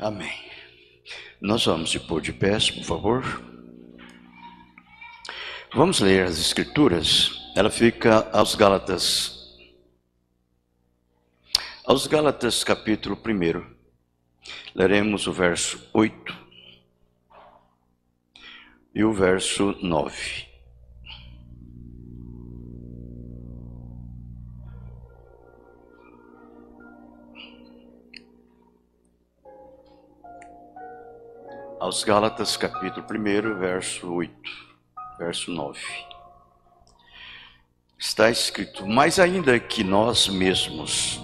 Amém. Nós vamos pôr de pé, por favor. Vamos ler as Escrituras. Ela fica aos Gálatas. Aos Gálatas, capítulo 1. Leremos o verso 8 e o verso 9. Aos Gálatas, capítulo 1, verso 8, verso 9. Está escrito: mas ainda que nós mesmos,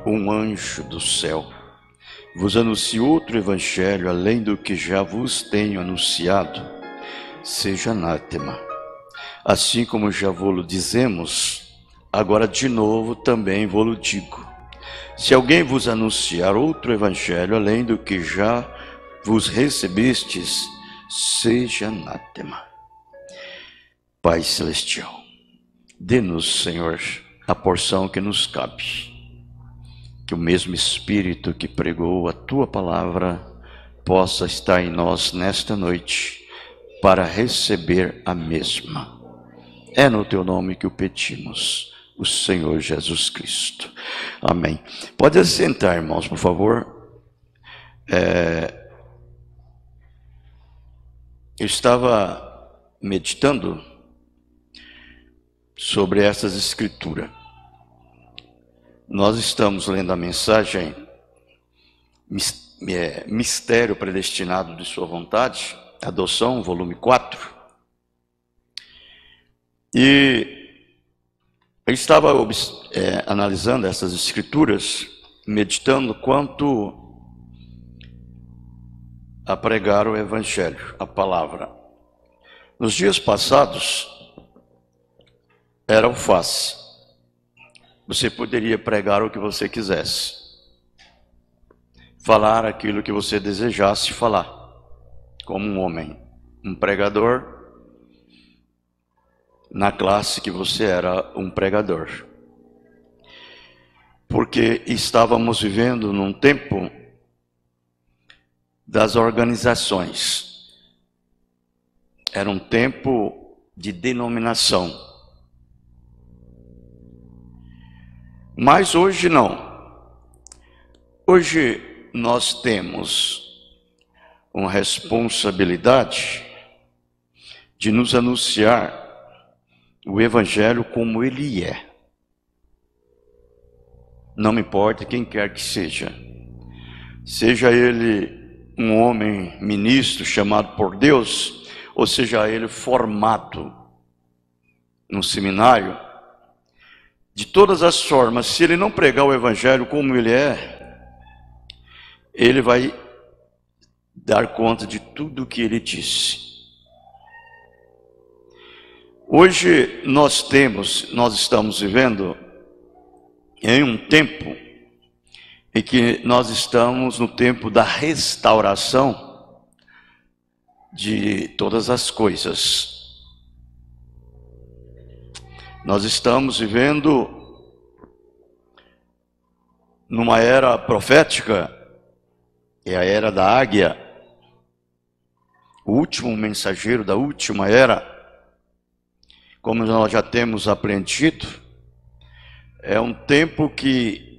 um anjo do céu, vos anuncie outro evangelho além do que já vos tenho anunciado, seja anátema. Assim como já vô-lo dizemos, agora de novo também vô-lo digo: se alguém vos anunciar outro evangelho além do que já vos recebestes, seja anátema. Pai celestial, dê-nos, Senhor, a porção que nos cabe. Que o mesmo Espírito que pregou a Tua palavra possa estar em nós nesta noite, para receber a mesma. É no Teu nome que o pedimos, o Senhor Jesus Cristo. Amém. Pode assentar, irmãos, por favor. Eu estava meditando sobre essas escrituras. Nós estamos lendo a mensagem Mistério Predestinado de Sua Vontade, Adoção, volume 4. E eu estava analisando essas escrituras, meditando quanto a pregar o Evangelho, a palavra. Nos dias passados, era o fácil. Você poderia pregar o que você quisesse, falar aquilo que você desejasse falar, como um homem, um pregador, na classe que você era um pregador. Porque estávamos vivendo num tempo das organizações. Era um tempo de denominação. Mas hoje não. Hoje nós temos uma responsabilidade de nos anunciar o Evangelho como ele é. Não me importa quem quer que seja. Seja ele um homem ministro chamado por Deus, ou seja ele formado no seminário, de todas as formas, se ele não pregar o Evangelho como ele é, ele vai dar conta de tudo o que ele disse. Hoje nós estamos vivendo em um tempo em que nós estamos no tempo da restauração de todas as coisas. Nós estamos vivendo numa era profética, é a era da águia, o último mensageiro da última era. Como nós já temos aprendido, é um tempo que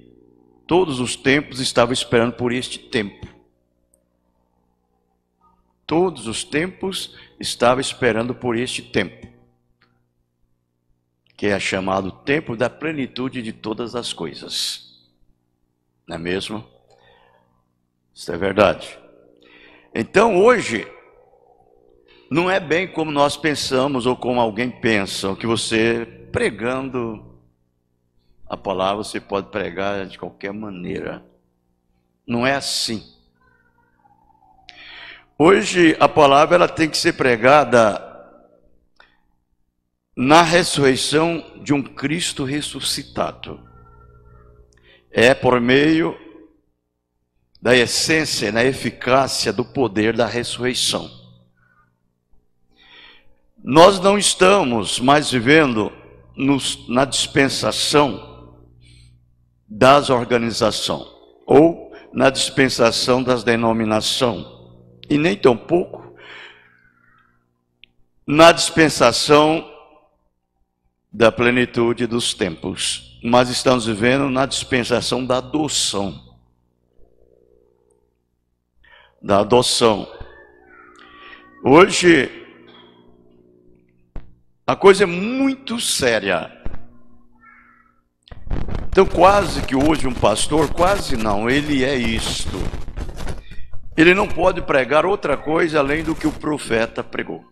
todos os tempos estavam esperando por este tempo. Todos os tempos estavam esperando por este tempo, que é chamado tempo da plenitude de todas as coisas. Não é mesmo? Isso é verdade. Então hoje, não é bem como nós pensamos ou como alguém pensa, o que você pregando a palavra, você pode pregar de qualquer maneira. Não é assim. Hoje a palavra ela tem que ser pregada na ressurreição de um Cristo ressuscitado. É por meio da essência, na eficácia do poder da ressurreição. Nós não estamos mais vivendo na dispensação das organizações ou na dispensação das denominações, e nem tampouco na dispensação da plenitude dos tempos, mas estamos vivendo na dispensação da adoção. Da adoção. Hoje, a coisa é muito séria. Então, quase que hoje um pastor, quase não, ele é isto. Ele não pode pregar outra coisa além do que o profeta pregou.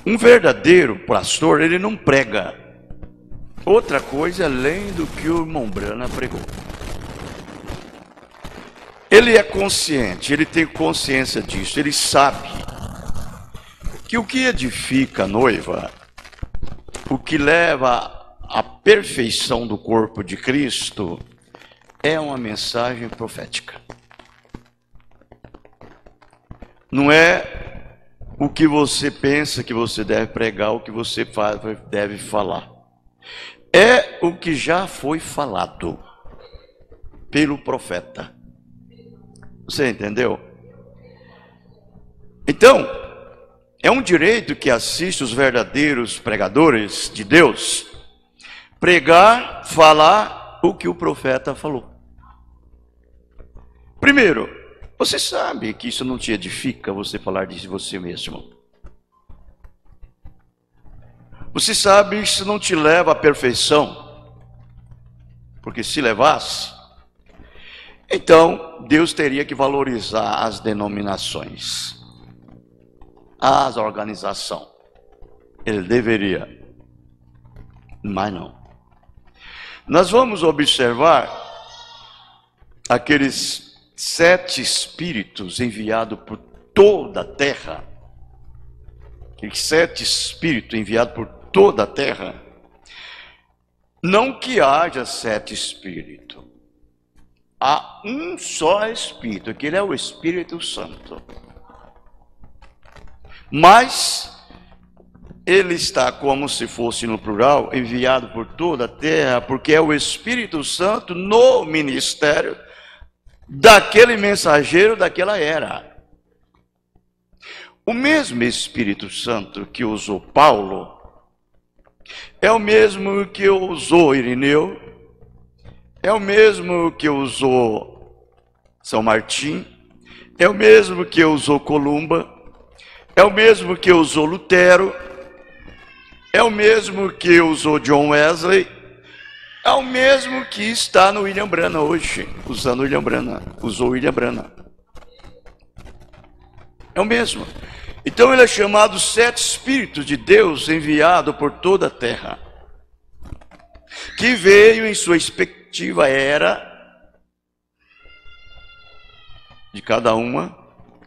Um verdadeiro pastor, ele não prega outra coisa além do que o irmão Brana pregou. Ele é consciente, ele tem consciência disso, ele sabe que o que edifica a noiva, o que leva à perfeição do corpo de Cristo, é uma mensagem profética. Não é o que você pensa que você deve pregar, o que você deve falar. É o que já foi falado pelo profeta. Você entendeu? Então, é um direito que assiste os verdadeiros pregadores de Deus pregar, falar o que o profeta falou. Primeiro, você sabe que isso não te edifica você falar de você mesmo. Você sabe que isso não te leva à perfeição. Porque se levasse, então Deus teria que valorizar as denominações, as organizações. Ele deveria, mas não. Nós vamos observar aqueles 7 espíritos enviados por toda a terra. Aqueles 7 espíritos enviados por toda a terra. Não que haja 7 espíritos. Há um só Espírito, que ele é o Espírito Santo. Mas ele está como se fosse no plural, enviado por toda a terra, porque é o Espírito Santo no ministério daquele mensageiro daquela era. O mesmo Espírito Santo que usou Paulo é o mesmo que usou Irineu, é o mesmo que usou São Martim, é o mesmo que usou Columba, é o mesmo que usou Lutero, é o mesmo que usou John Wesley, é o mesmo que está no William Branham hoje, usando William Branham, usou William Branham. É o mesmo. Então ele é chamado 7 Espíritos de Deus enviado por toda a terra, que veio em sua respectiva era de cada uma,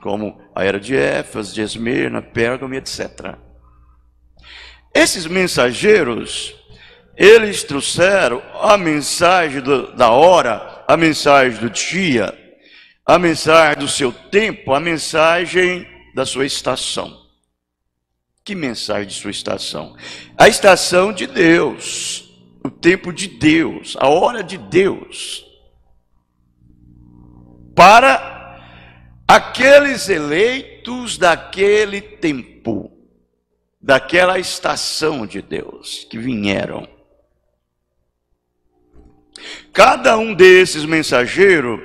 como a era de Éfeso, de Esmirna, Pérgamo, etc. Esses mensageiros, eles trouxeram a mensagem da hora, a mensagem do dia, a mensagem do seu tempo, a mensagem da sua estação. Que mensagem de sua estação? A estação de Deus, o tempo de Deus, a hora de Deus, para aqueles eleitos daquele tempo, daquela estação de Deus que vieram. Cada um desses mensageiros,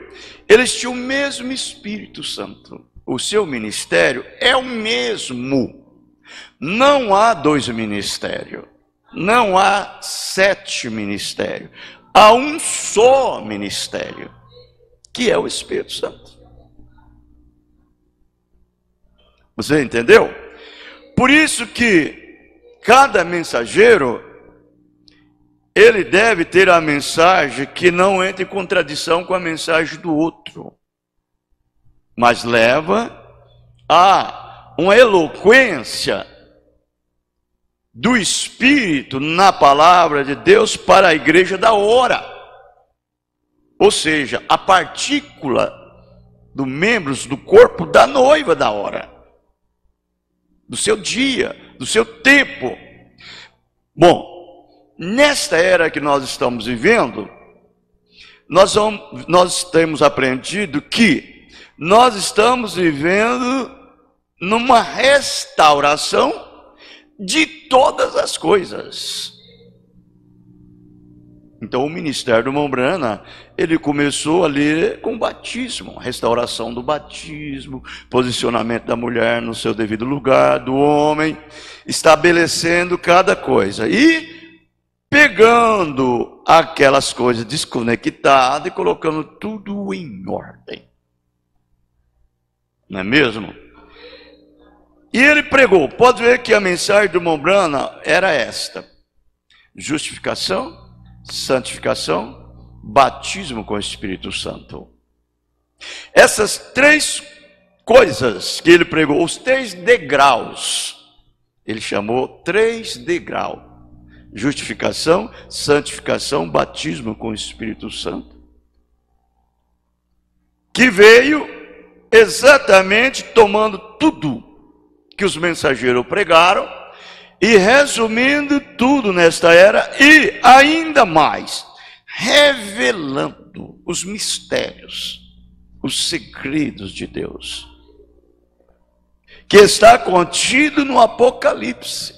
eles tinham o mesmo Espírito Santo. O seu ministério é o mesmo. Não há 2 ministérios. Não há 7 ministérios. Há um só ministério, que é o Espírito Santo. Você entendeu? Por isso que cada mensageiro, ele deve ter a mensagem que não entre em contradição com a mensagem do outro, mas leva a uma eloquência do Espírito na palavra de Deus para a igreja da hora. Ou seja, a partícula dos membros do corpo da noiva da hora, do seu dia, do seu tempo. Bom, nesta era que nós estamos vivendo, nós temos aprendido que nós estamos vivendo numa restauração de todas as coisas. Então o ministério do irmão Branham, ele começou ali com o batismo, restauração do batismo, posicionamento da mulher no seu devido lugar, do homem, estabelecendo cada coisa e pegando aquelas coisas desconectadas e colocando tudo em ordem. Não é mesmo? E ele pregou, pode ver que a mensagem do irmão Branham era esta: justificação, santificação, batismo com o Espírito Santo. Essas três coisas que ele pregou, os 3 degraus, ele chamou 3 degraus: justificação, santificação, batismo com o Espírito Santo, que veio exatamente tomando tudo que os mensageiros pregaram e resumindo tudo nesta era, e ainda mais, revelando os mistérios, os segredos de Deus, que está contido no Apocalipse.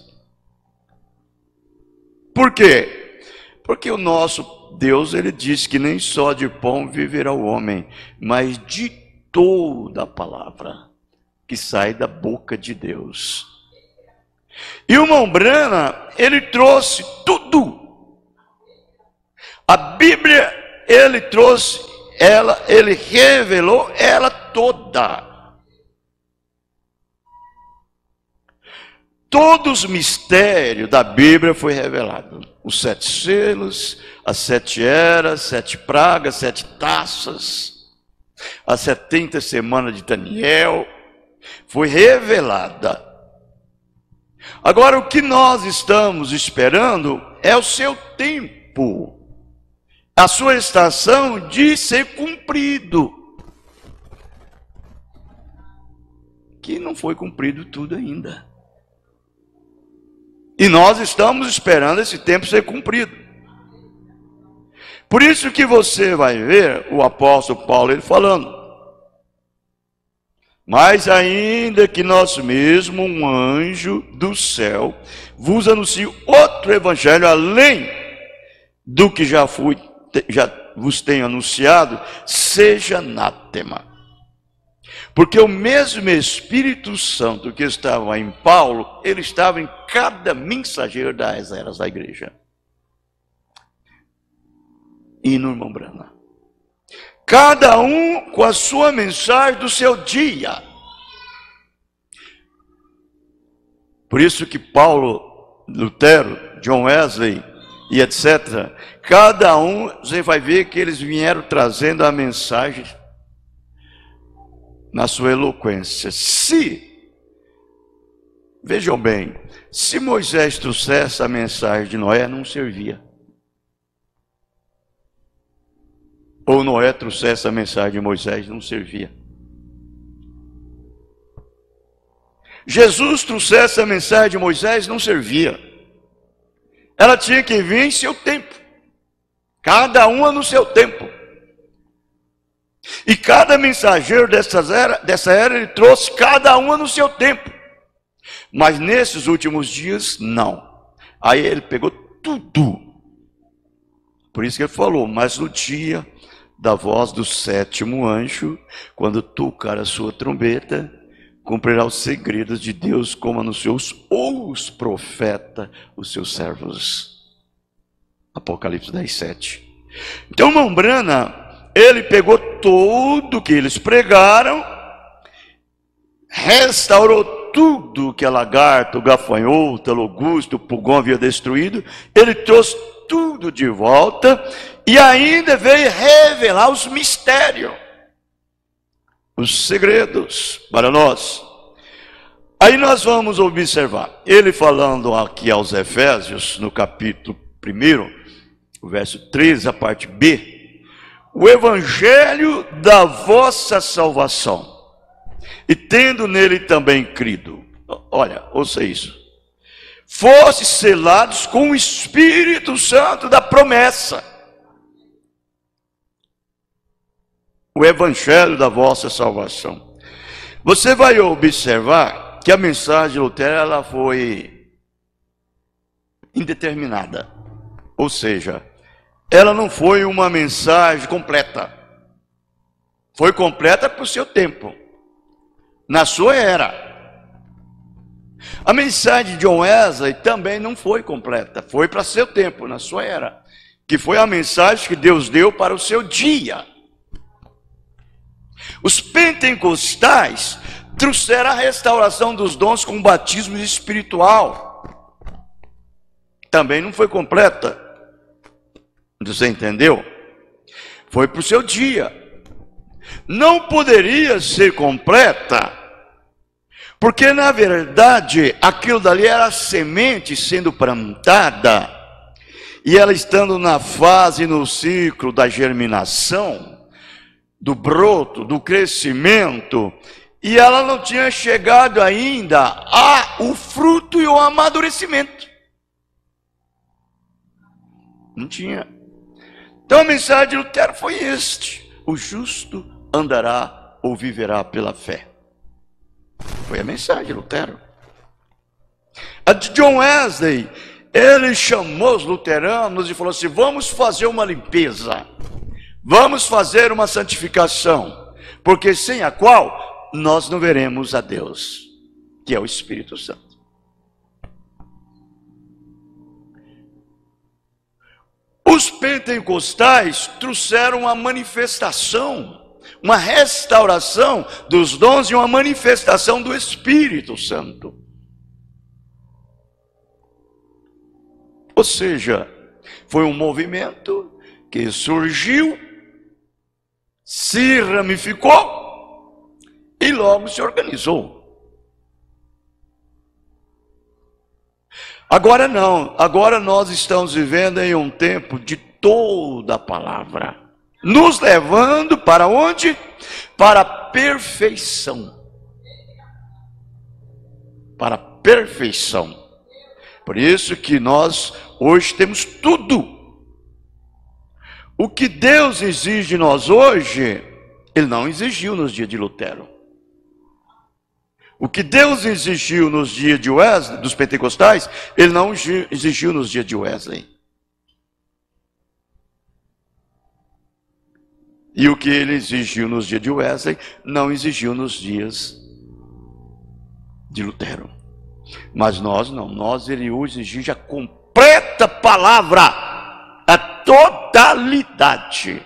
Por quê? Porque o nosso Deus, ele diz que nem só de pão viverá o homem, mas de toda a palavra que sai da boca de Deus. E o irmão Branham, ele trouxe tudo. A Bíblia, ele trouxe ela, ele revelou ela toda. Todos os mistérios da Bíblia foi revelado. Os 7 selos, as 7 eras, 7 pragas, 7 taças, as 70 semanas de Daniel, foi revelada. Agora, o que nós estamos esperando é o seu tempo, a sua estação de ser cumprido, que não foi cumprido tudo ainda. E nós estamos esperando esse tempo ser cumprido. Por isso que você vai ver o apóstolo Paulo ele falando: mas ainda que nós mesmo, um anjo do céu, vos anuncie outro evangelho além do que já vos tenho anunciado, seja anátema. Porque o mesmo Espírito Santo que estava em Paulo, ele estava em cada mensageiro das eras da igreja. E no irmão Branham. Cada um com a sua mensagem do seu dia. Por isso que Paulo, Lutero, John Wesley e etc., cada um, você vai ver que eles vieram trazendo a mensagem na sua eloquência. Vejam bem, se Moisés trouxesse a mensagem de Noé, não servia. Ou Noé trouxesse a mensagem de Moisés, não servia. Jesus trouxesse a mensagem de Moisés, não servia. Ela tinha que vir em seu tempo. Cada uma no seu tempo. E cada mensageiro dessa era, ele trouxe cada uma no seu tempo. Mas nesses últimos dias, não. Aí ele pegou tudo. Por isso que ele falou: mas no dia da voz do 7º anjo, quando tocar a sua trombeta, cumprirá os segredos de Deus, como anunciou os profetas, os seus servos. Apocalipse 10:7. Então o irmão Branham, ele pegou tudo que eles pregaram, restaurou tudo que a lagarta, o gafanhoto, a locusta, o pulgão havia destruído. Ele trouxe tudo de volta e ainda veio revelar os mistérios, os segredos para nós. Aí nós vamos observar, ele falando aqui aos Efésios, no capítulo 1, o verso 13, a parte B: o evangelho da vossa salvação, e tendo nele também crido. Olha, ouça isso: fosse selados com o Espírito Santo da promessa. o evangelho da vossa salvação. Você vai observar que a mensagem de Lutero ela foi indeterminada. Ou seja, ela não foi uma mensagem completa. Foi completa para o seu tempo, na sua era. A mensagem de John Wesley também não foi completa, foi para seu tempo, na sua era, que foi a mensagem que Deus deu para o seu dia. Os pentecostais trouxeram a restauração dos dons com batismo espiritual. Também não foi completa. Você entendeu? Foi para o seu dia. Não poderia ser completa, porque na verdade aquilo dali era a semente sendo plantada, e ela estando na fase, no ciclo da germinação, do broto, do crescimento, e ela não tinha chegado ainda ao fruto e ao amadurecimento. Não tinha. Então a mensagem de Lutero foi este: o justo andará ou viverá pela fé. Foi a mensagem de Lutero. A de John Wesley, ele chamou os luteranos e falou assim: vamos fazer uma limpeza, vamos fazer uma santificação, porque sem a qual nós não veremos a Deus, que é o Espírito Santo. Os pentecostais trouxeram uma manifestação, uma restauração dos dons e uma manifestação do Espírito Santo. Ou seja, foi um movimento que surgiu, se ramificou e logo se organizou. Agora não, agora nós estamos vivendo em um tempo de toda a palavra, nos levando para onde? Para a perfeição. Para a perfeição. Por isso que nós hoje temos tudo. O que Deus exige de nós hoje, Ele não exigiu nos dias de Lutero. O que Deus exigiu nos dias de Wesley, dos pentecostais, Ele não exigiu nos dias de Wesley. E o que Ele exigiu nos dias de Wesley, não exigiu nos dias de Lutero. Mas nós não, Ele hoje exige a completa palavra, a totalidade.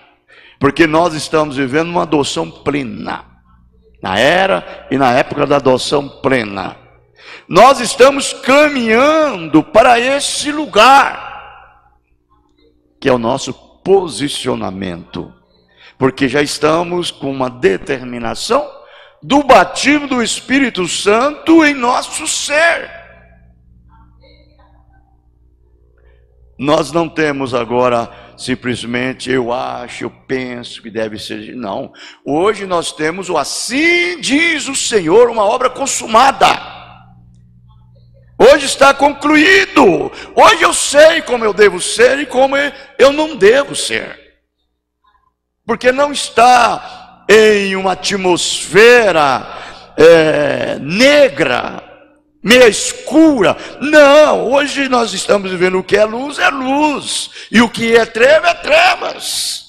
Porque nós estamos vivendo uma adoção plena. Na era e na época da adoção plena. Nós estamos caminhando para esse lugar, que é o nosso posicionamento. Porque já estamos com uma determinação do batismo do Espírito Santo em nosso ser. Nós não temos agora simplesmente eu acho, eu penso que deve ser. Não. Hoje nós temos o assim diz o Senhor, uma obra consumada. Hoje está concluído. Hoje eu sei como eu devo ser e como eu não devo ser. Porque não está em uma atmosfera negra, meia escura. Não, hoje nós estamos vivendo o que é luz, e o que é trevas.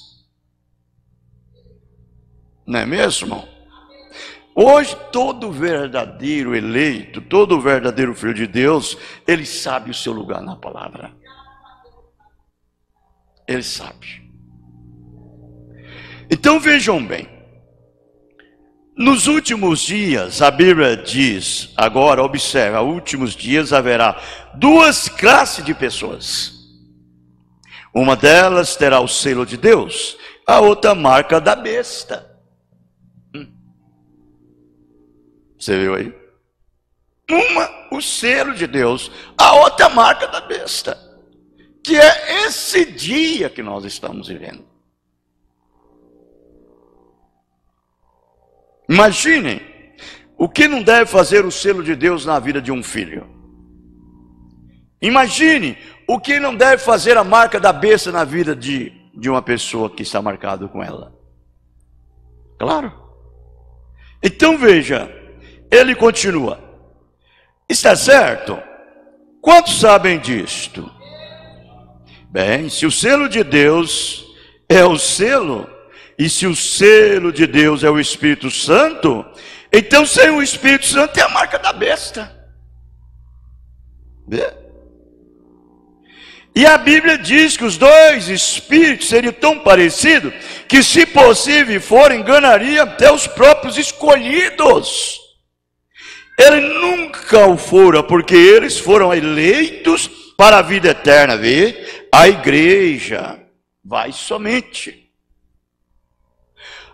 Não é mesmo, irmão? Hoje todo verdadeiro eleito, todo verdadeiro filho de Deus, ele sabe o seu lugar na palavra. Ele sabe. Então vejam bem, nos últimos dias, a Bíblia diz, agora observa, nos últimos dias haverá duas classes de pessoas. Uma delas terá o selo de Deus, a outra a marca da besta. Você viu aí? Uma, o selo de Deus, a outra a marca da besta. Que é esse dia que nós estamos vivendo. Imaginem o que não deve fazer o selo de Deus na vida de um filho. Imagine o que não deve fazer a marca da besta na vida de uma pessoa que está marcado com ela. Claro. Então veja, ele continua. Está certo? Quantos sabem disto? Bem, se o selo de Deus é o selo, e se o selo de Deus é o Espírito Santo, então sem o Espírito Santo é a marca da besta. Vê? E a Bíblia diz que os dois espíritos seriam tão parecidos que, se possível for, enganaria até os próprios escolhidos. Ele nunca o fora, porque eles foram eleitos para a vida eterna. Vê? A igreja vai somente.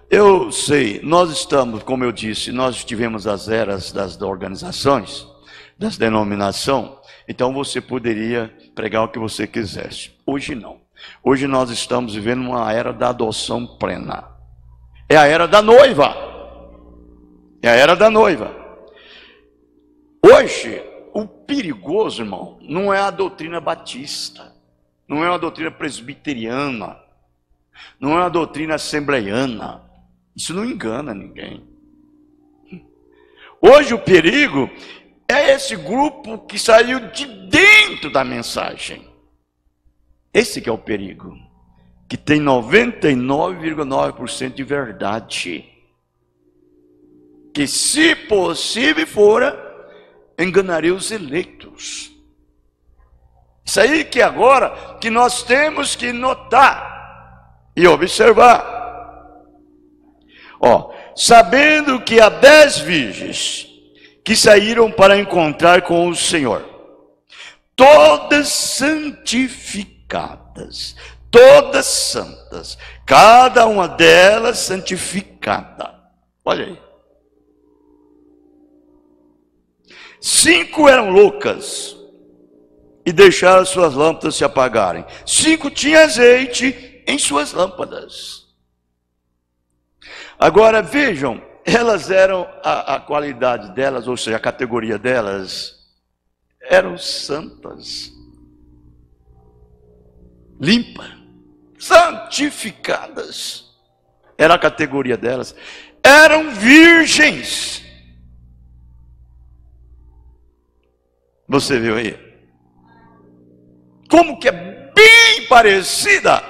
Eu sei, nós estamos, como eu disse, nós tivemos as eras das organizações, das denominações. Então você poderia pregar o que você quisesse. Hoje não. Hoje nós estamos vivendo uma era da adoção plena. É a era da noiva. É a era da noiva. Hoje, o perigoso, irmão, não é a doutrina batista, não é uma doutrina presbiteriana, não é uma doutrina assembleiana. Isso não engana ninguém. Hoje o perigo é esse grupo que saiu de dentro da mensagem. Esse que é o perigo, que tem 99,9% de verdade, que, se possível fora, enganaria os eleitos. Isso aí que agora que nós temos que notar e observar. Sabendo que há 10 virgens que saíram para encontrar com o Senhor, todas santificadas, todas santas, cada uma delas santificada. Olha aí. 5 eram loucas e deixaram suas lâmpadas se apagarem. 5 tinham azeite em suas lâmpadas. Agora vejam, elas eram, a qualidade delas, ou seja, a categoria delas, eram santas, limpas, santificadas. Era a categoria delas. Eram virgens. Você viu aí? Como que é bem parecida.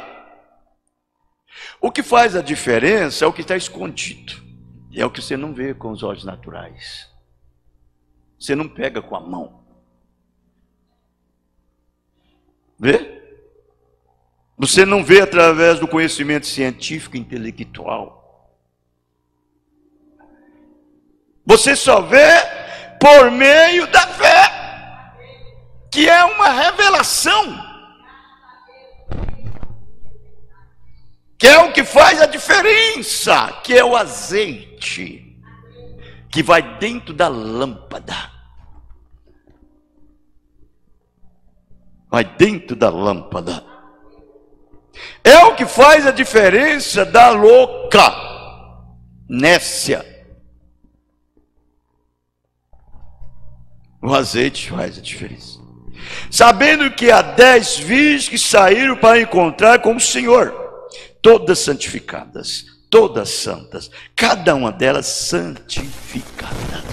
O que faz a diferença é o que está escondido. É o que você não vê com os olhos naturais. Você não pega com a mão. Vê? Você não vê através do conhecimento científico e intelectual. Você só vê por meio da fé, que é uma revelação, que é o que faz a diferença, que é o azeite que vai dentro da lâmpada. Vai dentro da lâmpada. É o que faz a diferença da louca, nécia. O azeite faz a diferença. Sabendo que há 10 virgens que saíram para encontrar com o Senhor, todas santificadas, todas santas, cada uma delas santificada.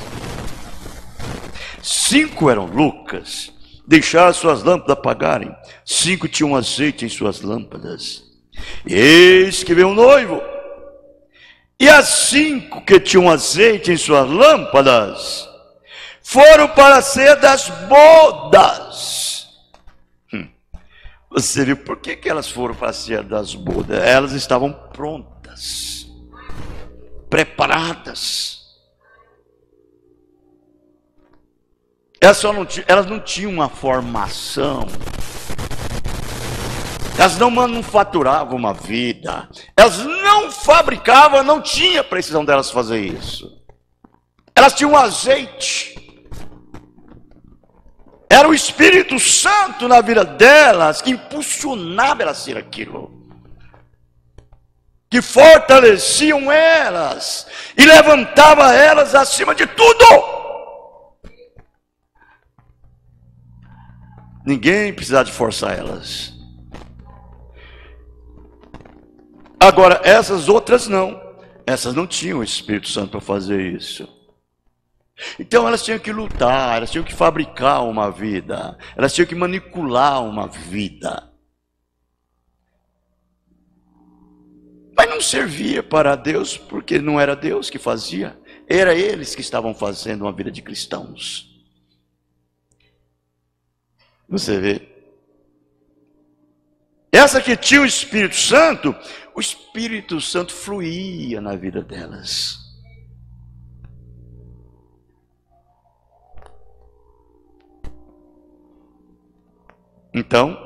5 eram loucas, deixaram suas lâmpadas apagarem. 5 tinham azeite em suas lâmpadas. E eis que veio o noivo. E as 5 que tinham azeite em suas lâmpadas foram para a ceia das bodas. Você viu por que elas foram para a ceia das bodas? Elas estavam prontas, preparadas. Elas não tinham uma formação. Elas não manufaturavam uma vida. Elas não fabricavam, não tinha precisão delas fazer isso. Elas tinham azeite. Era o Espírito Santo na vida delas que impulsionava elas a ser aquilo, que fortaleciam elas e levantava elas acima de tudo. Ninguém precisava de forçar elas. Agora, essas outras não. Essas não tinham o Espírito Santo para fazer isso. Então elas tinham que lutar, elas tinham que fabricar uma vida, elas tinham que manipular uma vida. Mas não servia para Deus, porque não era Deus que fazia, era eles que estavam fazendo uma vida de cristãos. Você vê? Essa que tinha o Espírito Santo fluía na vida delas. Então,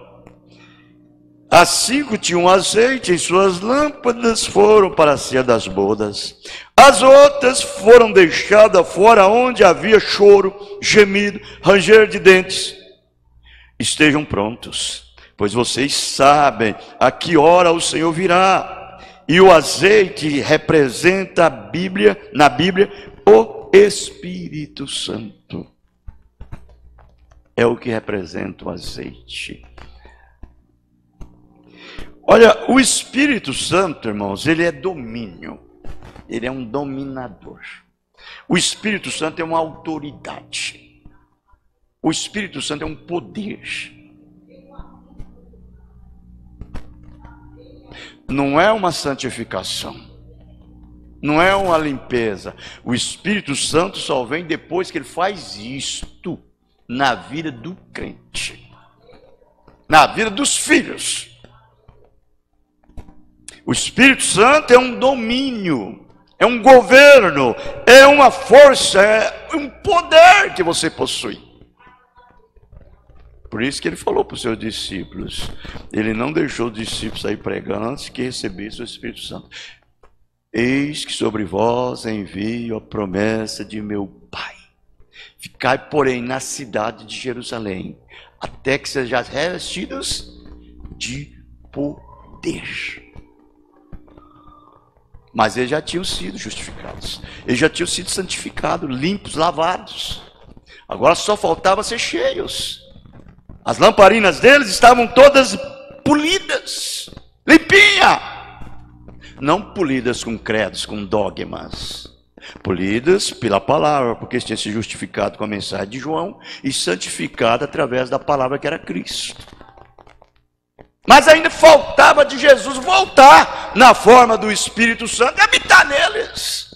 as 5 tinham azeite em suas lâmpadas, foram para a ceia das bodas. As outras foram deixadas fora, onde havia choro, gemido, ranger de dentes. Estejam prontos, pois vocês sabem a que hora o Senhor virá. E o azeite representa na Bíblia, o Espírito Santo. É o que representa o azeite. Olha, o Espírito Santo, irmãos, ele é domínio. Ele é um dominador. O Espírito Santo é uma autoridade. O Espírito Santo é um poder. Não é uma santificação. Não é uma limpeza. O Espírito Santo só vem depois que ele faz isto na vida do crente, na vida dos filhos. O Espírito Santo é um domínio, é um governo, é uma força, é um poder que você possui. Por isso que ele falou para os seus discípulos, ele não deixou os discípulos sair pregando antes que recebesse o Espírito Santo. Eis que sobre vós envio a promessa de meu Pai. Ficai, porém, na cidade de Jerusalém, até que sejais revestidos de poder. Mas eles já tinham sido justificados. Eles já tinham sido santificados, limpos, lavados. Agora só faltava ser cheios. As lamparinas deles estavam todas polidas, limpinha. Não polidas com credos, com dogmas. Polidas pela palavra, porque eles tinham se justificado com a mensagem de João e santificado através da palavra que era Cristo. Mas ainda faltava de Jesus voltar na forma do Espírito Santo e habitar neles.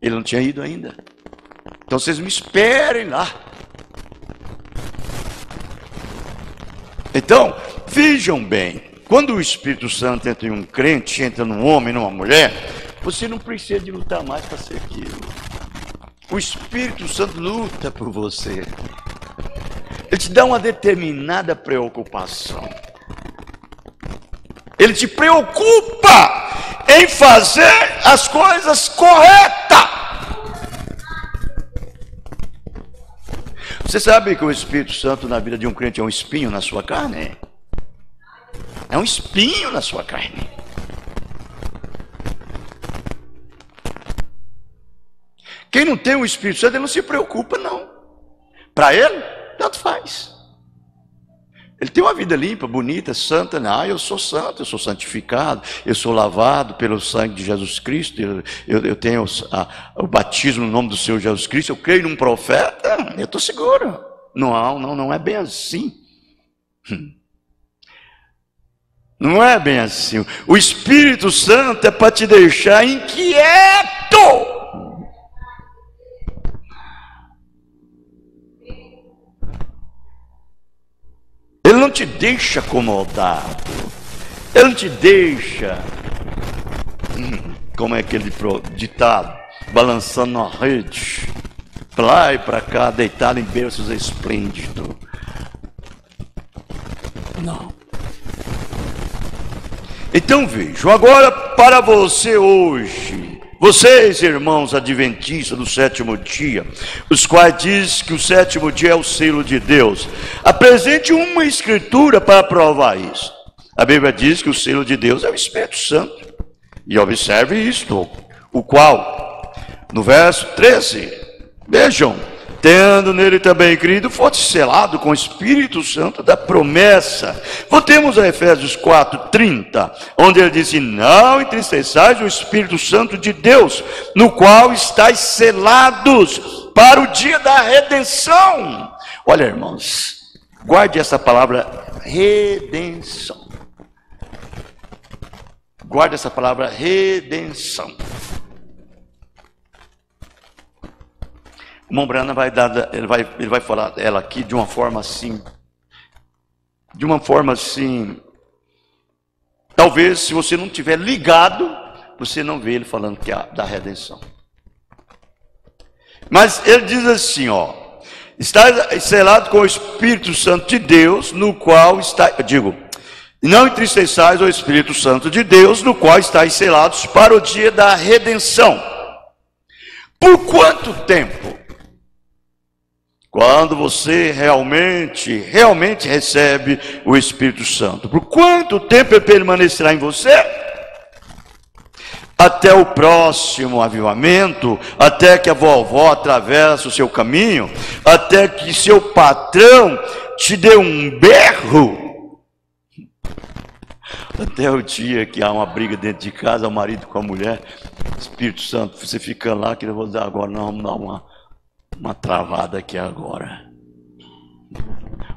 Ele não tinha ido ainda. Então vocês me esperem lá. Então, vejam bem, quando o Espírito Santo entra em um crente, entra num homem, numa mulher, você não precisa de lutar mais para ser aquilo. O Espírito Santo luta por você. Ele te dá uma determinada preocupação. Ele te preocupa em fazer as coisas corretas. Você sabe que o Espírito Santo na vida de um crente é um espinho na sua carne? É um espinho na sua carne. Quem não tem o Espírito Santo, ele não se preocupa, não. Para ele, tanto faz. Ele tem uma vida limpa, bonita, santa. Ah, eu sou santo, eu sou santificado, eu sou lavado pelo sangue de Jesus Cristo, eu tenho o batismo no nome do Senhor Jesus Cristo, eu creio num profeta, eu estou seguro. Não é bem assim. Não é bem assim. O Espírito Santo é para te deixar inquieto. Ele não te deixa acomodado. Ele não te deixa, como é aquele ditado, balançando na rede, para lá e para cá, deitado em berços esplêndidos. Não. Então vejo, agora para você hoje, vocês irmãos adventistas do sétimo dia, os quais dizem que o sétimo dia é o selo de Deus, apresente uma escritura para provar isso. A Bíblia diz que o selo de Deus é o Espírito Santo. E observe isto, o qual, no verso 13, vejam, tendo nele também crido, foste selado com o Espírito Santo da promessa. Voltemos a Efésios 4:30, onde ele diz: não entristeçais o Espírito Santo de Deus, no qual estáis selados para o dia da redenção. Olha, irmãos, guarde essa palavra redenção. Guarde essa palavra redenção. O irmão Brana ele vai falar ela aqui de uma forma assim, talvez se você não tiver ligado, você não vê ele falando que é da redenção. Mas ele diz assim, ó: está selado com o Espírito Santo de Deus, no qual está, não entristeçais o Espírito Santo de Deus, no qual estáis selados para o dia da redenção. Por quanto tempo? Quando você realmente recebe o Espírito Santo. Por quanto tempo ele permanecerá em você? Até o próximo avivamento, até que a vovó atravesse o seu caminho, até que seu patrão te dê um berro, até o dia que há uma briga dentro de casa, o marido com a mulher, Espírito Santo, você fica lá, que eu vou dar agora, não, vamos dar uma travada aqui agora.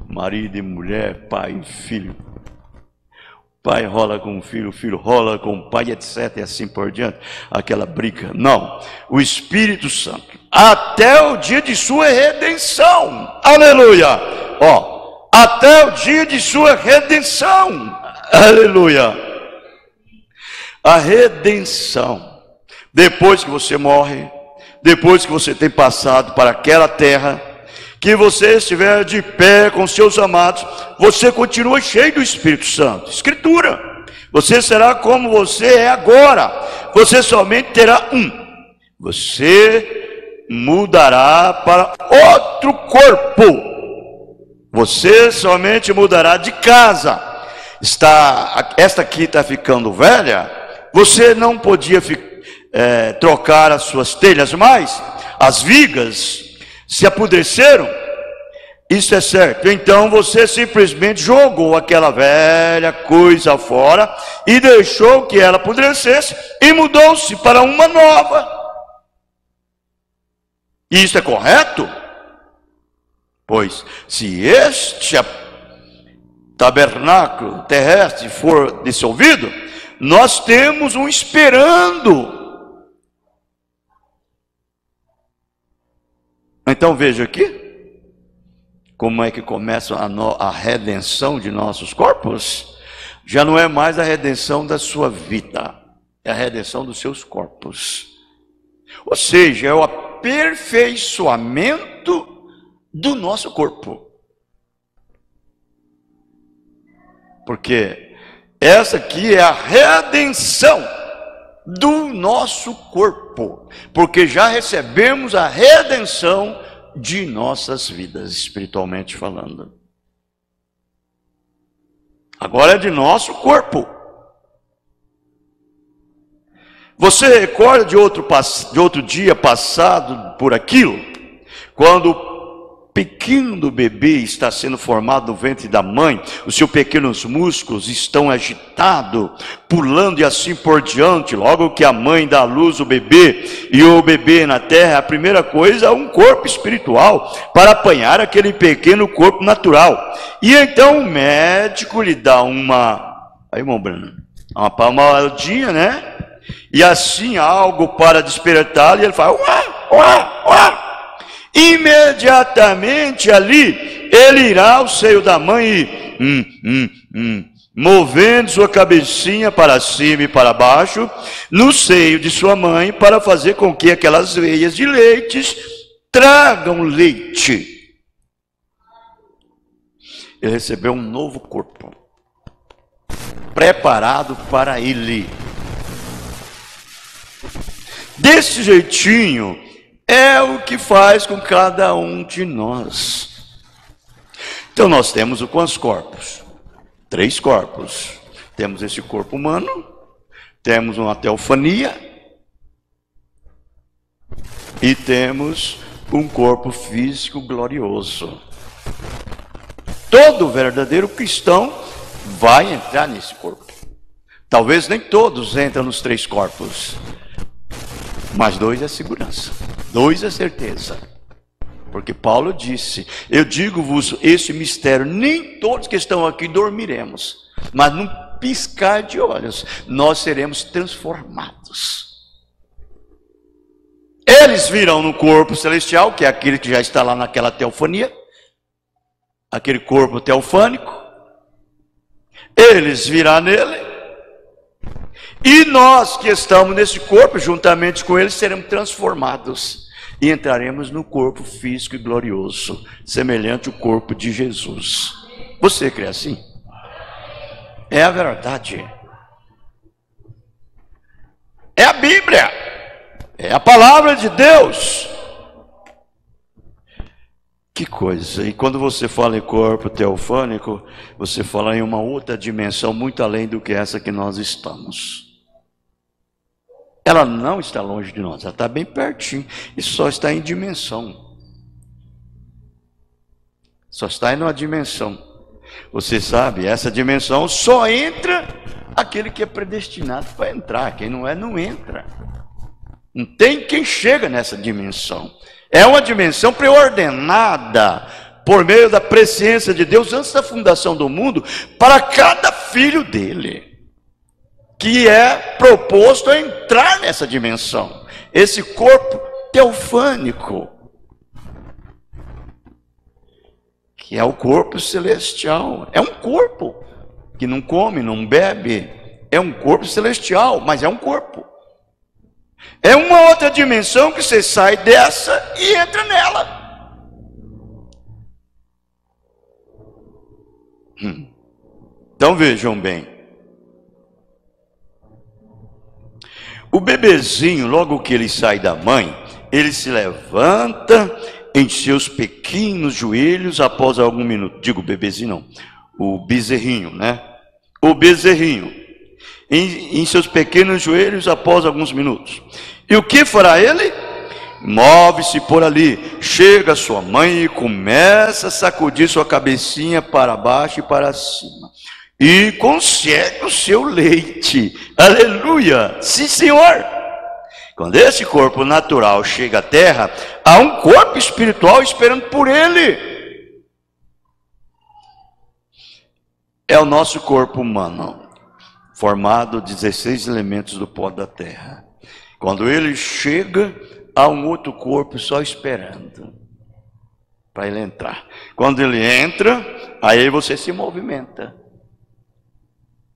Marido e mulher, pai e filho. Pai rola com o filho rola com o pai, etc. E assim por diante. Aquela briga. Não. O Espírito Santo, até o dia de sua redenção. Aleluia. Ó, até o dia de sua redenção. Aleluia. A redenção. Depois que você morre, depois que você tem passado para aquela terra, que você estiver de pé com seus amados, você continua cheio do Espírito Santo. Escritura: você será como você é agora. Você somente terá você mudará para outro corpo. Você somente mudará de casa. Esta aqui está ficando velha. Você não podia trocar as suas telhas mais, as vigas se apodreceram, isso é certo. Então você simplesmente jogou aquela velha coisa fora e deixou que ela apodrecesse e mudou-se para uma nova. Isso é correto? Pois se este tabernáculo terrestre for dissolvido, nós temos um esperando. Então veja aqui como é que começa a redenção de nossos corpos. Já não é mais a redenção da sua vida, é a redenção dos seus corpos. Ou seja, é o aperfeiçoamento do nosso corpo. Porque essa aqui é a redenção do nosso corpo, porque já recebemos a redenção de nossas vidas, espiritualmente falando. Agora é de nosso corpo. Você recorda de outro dia passado por aquilo? Quando o pequeno bebê está sendo formado no ventre da mãe, os seus pequenos músculos estão agitados, pulando e assim por diante. Logo que a mãe dá à luz o bebê, e o bebê na terra, a primeira coisa é um corpo espiritual, para apanhar aquele pequeno corpo natural. E então o médico lhe dá uma palmadinha, né? E assim algo para despertar, e ele fala, uá, uá, uá. Imediatamente ali, ele irá ao seio da mãe e movendo sua cabecinha para cima e para baixo, no seio de sua mãe, para fazer com que aquelas veias de leite tragam leite. Ele recebeu um novo corpo, preparado para ele. Desse jeitinho, é o que faz com cada um de nós. Então nós temos quantos corpos? 3 corpos. Temos esse corpo humano, temos uma teofania e temos um corpo físico glorioso. Todo verdadeiro cristão vai entrar nesse corpo. Talvez nem todos entram nos 3 corpos, mas 2 é segurança, 2 é certeza. Porque Paulo disse: eu digo-vos esse mistério, nem todos que estão aqui dormiremos, mas num piscar de olhos nós seremos transformados. Eles virão no corpo celestial, que é aquele que já está lá naquela teofania, aquele corpo teofânico. Eles virão nele, e nós que estamos nesse corpo, juntamente com eles, seremos transformados e entraremos no corpo físico e glorioso, semelhante ao corpo de Jesus. Você crê assim? É a verdade. É a Bíblia. É a palavra de Deus. Que coisa. E quando você fala em corpo teofânico, você fala em uma outra dimensão, muito além do que essa que nós estamos. Ela não está longe de nós, ela está bem pertinho, e só está em dimensão. Só está em uma dimensão. Você sabe, essa dimensão só entra aquele que é predestinado para entrar. Quem não é, não entra. Não tem quem chega nessa dimensão. É uma dimensão preordenada por meio da presciência de Deus antes da fundação do mundo para cada filho dele, que é proposto a entrar nessa dimensão, esse corpo teofânico, que é o corpo celestial. É um corpo que não come, não bebe, é um corpo celestial, mas é um corpo. É uma outra dimensão que você sai dessa e entra nela. Então vejam bem. O bebezinho, logo que ele sai da mãe, ele se levanta em seus pequenos joelhos após algum minuto. Digo bebezinho não, o bezerrinho, né? O bezerrinho. Em seus pequenos joelhos após alguns minutos. E o que fará ele? Move-se por ali, chega a sua mãe e começa a sacudir sua cabecinha para baixo e para cima. E consegue o seu leite. Aleluia! Sim, Senhor! Quando esse corpo natural chega à terra, há um corpo espiritual esperando por ele. É o nosso corpo humano, formado de 16 elementos do pó da terra. Quando ele chega, há um outro corpo só esperando para ele entrar. Quando ele entra, aí você se movimenta.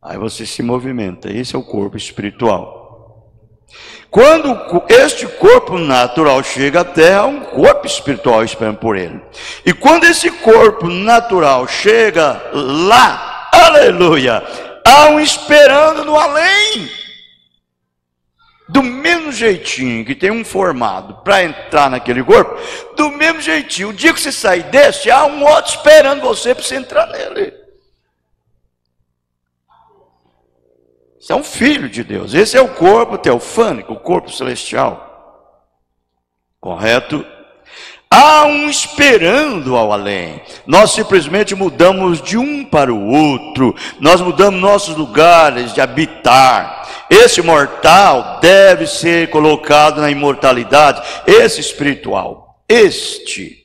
Aí você se movimenta. Esse é o corpo espiritual. Quando este corpo natural chega à terra, há um corpo espiritual esperando por ele. E quando esse corpo natural chega lá, aleluia, há um esperando no além. Do mesmo jeitinho que tem um formado para entrar naquele corpo, do mesmo jeitinho, o dia que você sair desse, há um outro esperando você para você entrar nele. Você é um filho de Deus. Esse é o corpo teofânico, o corpo celestial. Correto? Há um esperando ao além. Nós simplesmente mudamos de um para o outro. Nós mudamos nossos lugares de habitar. Esse mortal deve ser colocado na imortalidade. Esse espiritual, este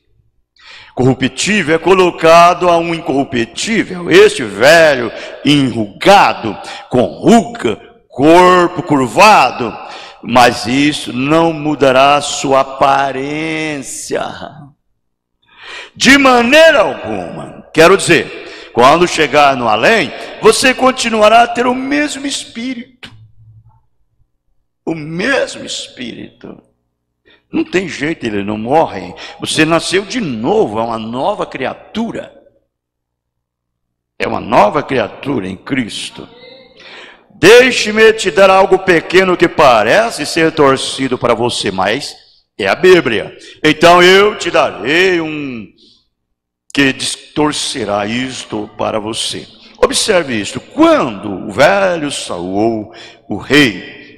corruptível é colocado a um incorruptível. Este velho, enrugado, com ruga, corpo curvado. Mas isso não mudará a sua aparência. De maneira alguma. Quero dizer, quando chegar no além, você continuará a ter o mesmo espírito. O mesmo espírito. Não tem jeito, ele não morre. Você nasceu de novo, é uma nova criatura. É uma nova criatura em Cristo. Deixe-me te dar algo pequeno que parece ser torcido para você, mas é a Bíblia. Então eu te darei um que distorcerá isto para você. Observe isto. Quando o velho Saul, o rei,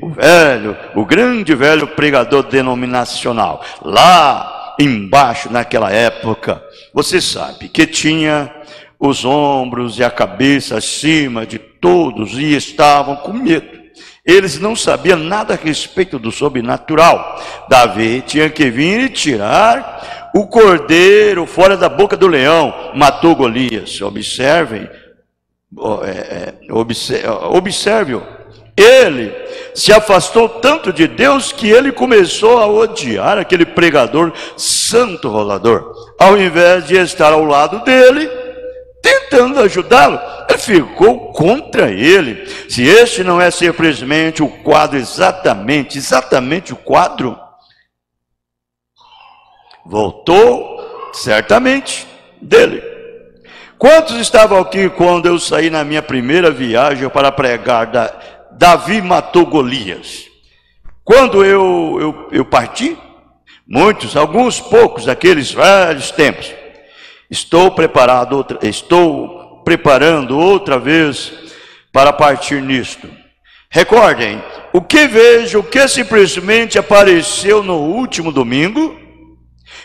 o grande velho pregador denominacional, lá embaixo naquela época, você sabe que tinha os ombros e a cabeça acima de todos e estavam com medo. Eles não sabiam nada a respeito do sobrenatural. Davi tinha que vir e tirar o cordeiro fora da boca do leão. Matou Golias. Observe-o. Ele se afastou tanto de Deus que ele começou a odiar aquele pregador santo rolador. Ao invés de estar ao lado dele, tentando ajudá-lo, ele ficou contra ele. Se este não é simplesmente o quadro, exatamente o quadro, voltou certamente dele. Quantos estavam aqui quando eu saí na minha primeira viagem para pregar? Davi matou Golias. Quando eu parti, muitos, alguns poucos daqueles velhos tempos, estou preparando outra vez para partir nisto. Recordem, o que vejo, o que simplesmente apareceu no último domingo,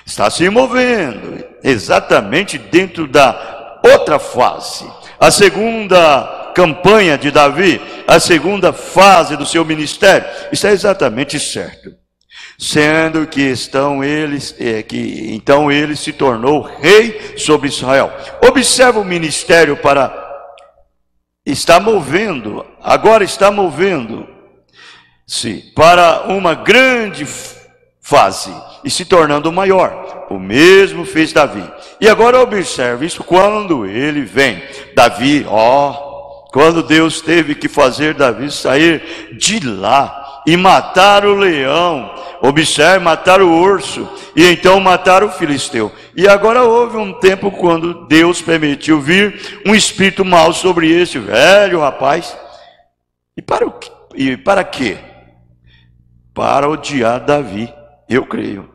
está se movendo exatamente dentro da outra fase. A segunda campanha de Davi, a segunda fase do seu ministério, está exatamente certo. Sendo que então ele se tornou rei sobre Israel. Observa o ministério agora está movendo-se para uma grande fase e se tornando maior. O mesmo fez Davi. E agora observe isso quando ele vem. Davi, quando Deus teve que fazer Davi sair de lá e matar o leão, observe, matar o urso, e então matar o filisteu. E agora houve um tempo quando Deus permitiu vir um espírito mau sobre esse velho rapaz. E para quê? Para odiar Davi, eu creio.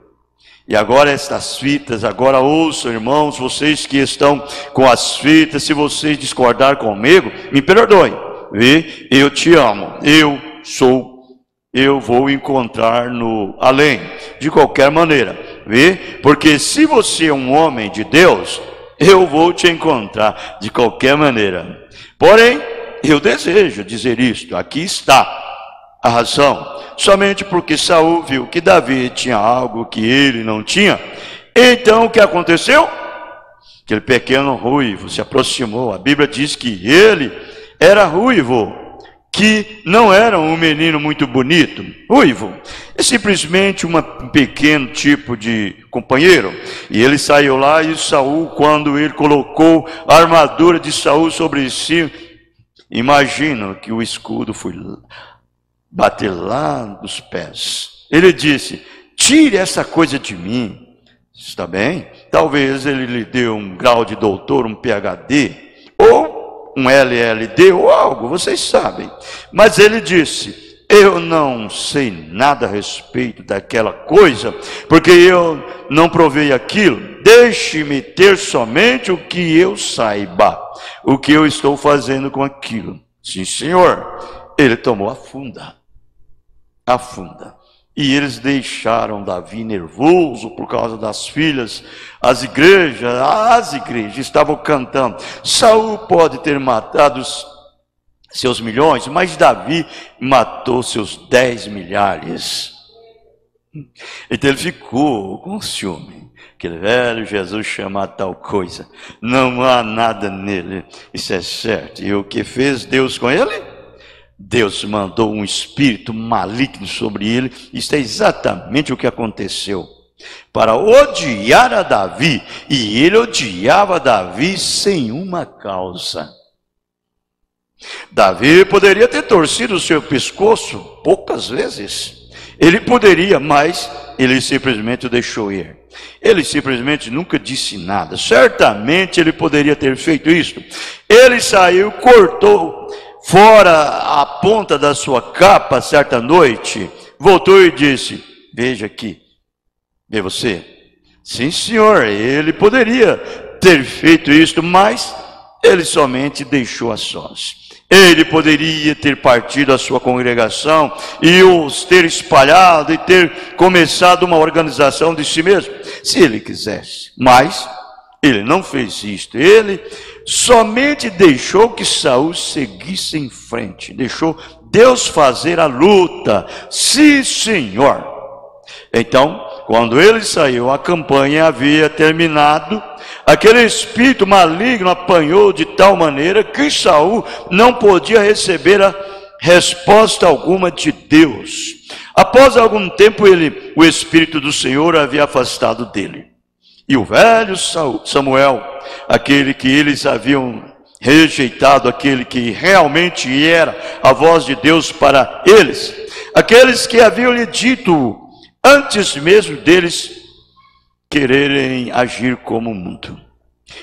E agora estas fitas, agora ouçam, irmãos, vocês que estão com as fitas, se vocês discordar comigo, me perdoem. Vê? Eu te amo, eu vou encontrar no além, de qualquer maneira. Vê? Porque se você é um homem de Deus, eu vou te encontrar de qualquer maneira. Porém, eu desejo dizer isto, aqui está a razão. Somente porque Saul viu que Davi tinha algo que ele não tinha. Então o que aconteceu? Aquele pequeno ruivo se aproximou. A Bíblia diz que ele era ruivo, que não era um menino muito bonito. Ruivo é simplesmente um pequeno tipo de companheiro. E ele saiu lá e Saul, quando ele colocou a armadura de Saul sobre si, imagina que o escudo foi bater lá nos pés. Ele disse: tire essa coisa de mim. Está bem? Talvez ele lhe deu um grau de doutor, um PhD, ou um LLD, ou algo, vocês sabem. Mas ele disse: eu não sei nada a respeito daquela coisa, porque eu não provei aquilo. Deixe-me ter somente o que eu saiba, o que eu estou fazendo com aquilo. Sim, senhor. Ele tomou a funda. E eles deixaram Davi nervoso por causa das filhas. As igrejas estavam cantando: Saul pode ter matado seus milhões, mas Davi matou seus 10 milhares. Então ele ficou com ciúme. Aquele velho Jesus chama tal coisa. Não há nada nele, isso é certo. E o que fez Deus com ele? Deus mandou um espírito maligno sobre ele. Isso é exatamente o que aconteceu. Para odiar a Davi. E ele odiava Davi sem uma causa. Davi poderia ter torcido o seu pescoço poucas vezes. Ele poderia, mas ele simplesmente o deixou ir. Ele simplesmente nunca disse nada. Certamente ele poderia ter feito isso. Ele saiu, cortou fora a ponta da sua capa certa noite, voltou e disse: veja aqui, vê você? Sim, senhor, ele poderia ter feito isso, mas ele somente deixou a sós. Ele poderia ter partido a sua congregação e os ter espalhado e ter começado uma organização de si mesmo. se ele quisesse. Mas ele não fez isto. Ele somente deixou que Saul seguisse em frente. Deixou Deus fazer a luta. Sim, Senhor. Então, quando ele saiu, a campanha havia terminado. Aquele espírito maligno apanhou de tal maneira que Saul não podia receber a resposta alguma de Deus. Após algum tempo, o Espírito do Senhor havia afastado dele. E o velho Samuel, aquele que eles haviam rejeitado, aquele que realmente era a voz de Deus para eles, aqueles que haviam lhe dito, antes mesmo deles quererem agir como o mundo.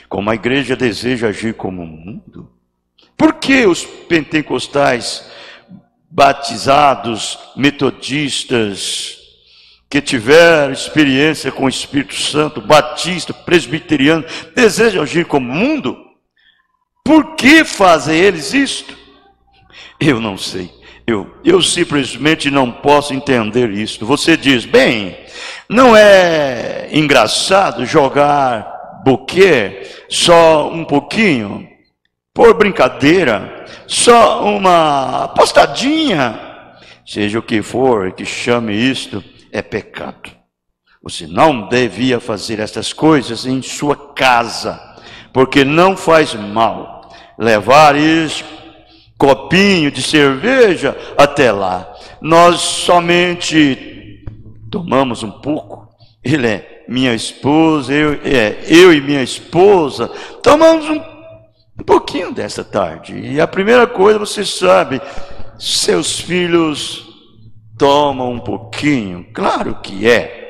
Como a igreja deseja agir como o mundo? Por que os pentecostais, batizados, metodistas, que tiveram experiência com o Espírito Santo, batista, presbiteriano, desejam agir como o mundo? Por que fazem eles isto? Eu não sei. Eu simplesmente não posso entender isso. Você diz, bem, não é engraçado jogar buquê só um pouquinho, por brincadeira, só uma apostadinha, seja o que for que chame isto, é pecado. Você não devia fazer essas coisas em sua casa, porque não faz mal levar esse copinho de cerveja até lá. Nós somente tomamos um pouco. Ele é minha esposa, eu e minha esposa tomamos um pouquinho dessa tarde. E a primeira coisa, você sabe, seus filhos tomam um pouquinho. Claro que é.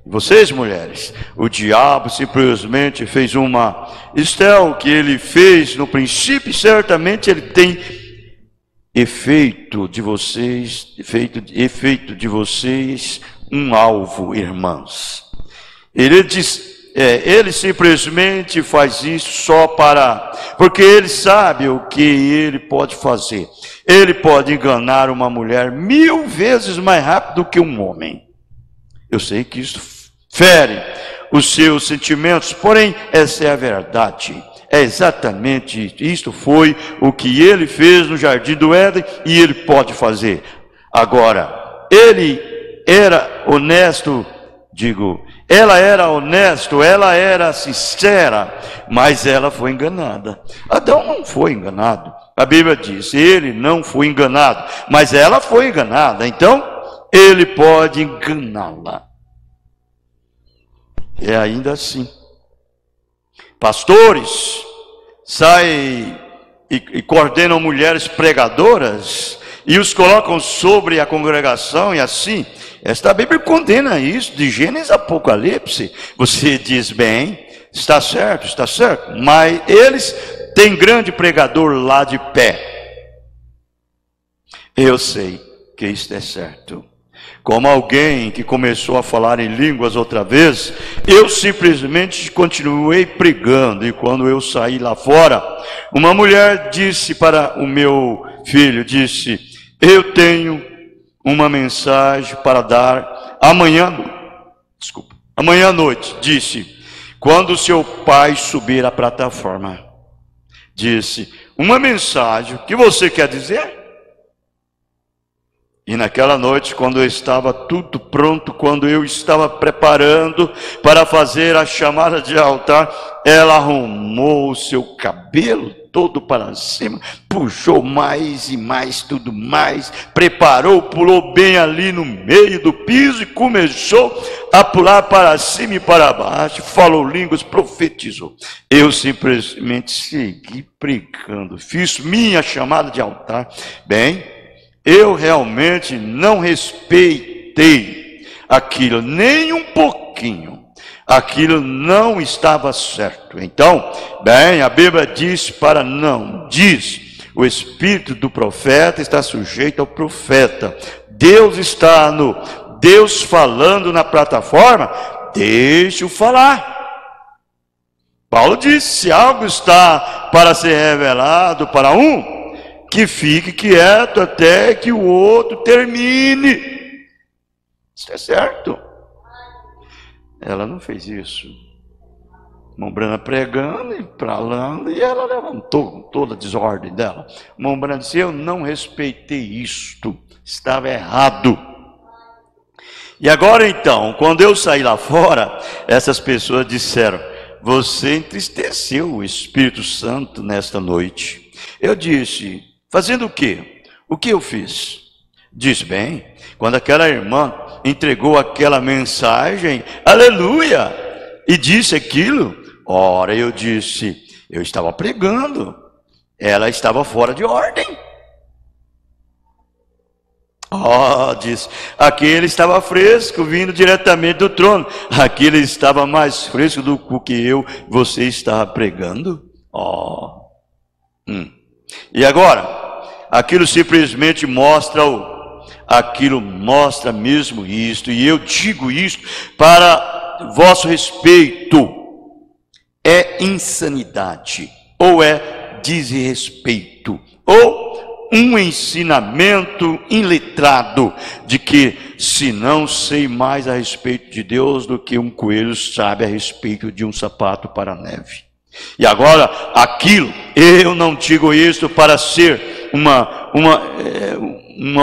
Vocês, mulheres, o diabo simplesmente fez isto é o que ele fez no princípio, certamente ele tem efeito de vocês um alvo, irmãs. Ele simplesmente faz isso só porque ele sabe o que ele pode fazer. Ele pode enganar uma mulher 1000 vezes mais rápido do que um homem. Eu sei que isso fere os seus sentimentos, porém essa é a verdade. É exatamente isto, foi o que ele fez no Jardim do Éden e ele pode fazer. Agora, ele era honesto, ela era honesta, ela era sincera, mas ela foi enganada. Adão não foi enganado. A Bíblia diz, ele não foi enganado, mas ela foi enganada. Então, ele pode enganá-la. É ainda assim. Pastores saem e coordenam mulheres pregadoras e os colocam sobre a congregação e assim. Esta Bíblia condena isso, de Gênesis a Apocalipse. Você diz, bem, está certo, mas eles têm grande pregador lá de pé. Eu sei que isto é certo. Como alguém que começou a falar em línguas outra vez, eu simplesmente continuei pregando. E quando eu saí lá fora, uma mulher disse para o meu filho, eu tenho uma mensagem para dar amanhã à noite. Disse, quando seu pai subir à plataforma. Disse, uma mensagem, o que você quer dizer? E naquela noite, quando eu estava tudo pronto, quando eu estava preparando para fazer a chamada de altar, ela arrumou o seu cabelo todo para cima, puxou mais e mais, tudo mais, preparou, pulou bem ali no meio do piso e começou a pular para cima e para baixo, falou línguas, profetizou. Eu simplesmente segui pregando, fiz minha chamada de altar. Bem, eu realmente não respeitei aquilo, nem um pouquinho. Aquilo não estava certo. Então, bem, a Bíblia diz o espírito do profeta está sujeito ao profeta. Deus falando na plataforma, deixe-o falar. Paulo disse, se algo está para ser revelado para um, que fique quieto até que o outro termine. Isso é certo. Ela não fez isso. Irmão Branham pregando e falando, e ela levantou com toda a desordem dela. Irmão Branham disse: eu não respeitei isto, estava errado. E agora então, quando eu saí lá fora, essas pessoas disseram: você entristeceu o Espírito Santo nesta noite. Eu disse: fazendo o quê? O que eu fiz? Disse: bem, quando aquela irmã entregou aquela mensagem, aleluia, e disse aquilo, ora, eu disse: eu estava pregando, ela estava fora de ordem. Diz, aquele estava fresco, vindo diretamente do trono. Aquele estava mais fresco do que você estava pregando. E agora, aquilo simplesmente mostra aquilo mostra mesmo isto, e eu digo isto para vosso respeito. É insanidade, ou é desrespeito, ou um ensinamento iletrado de que se não sei mais a respeito de Deus do que um coelho sabe a respeito de um sapato para a neve. E agora, aquilo, eu não digo isso para ser uma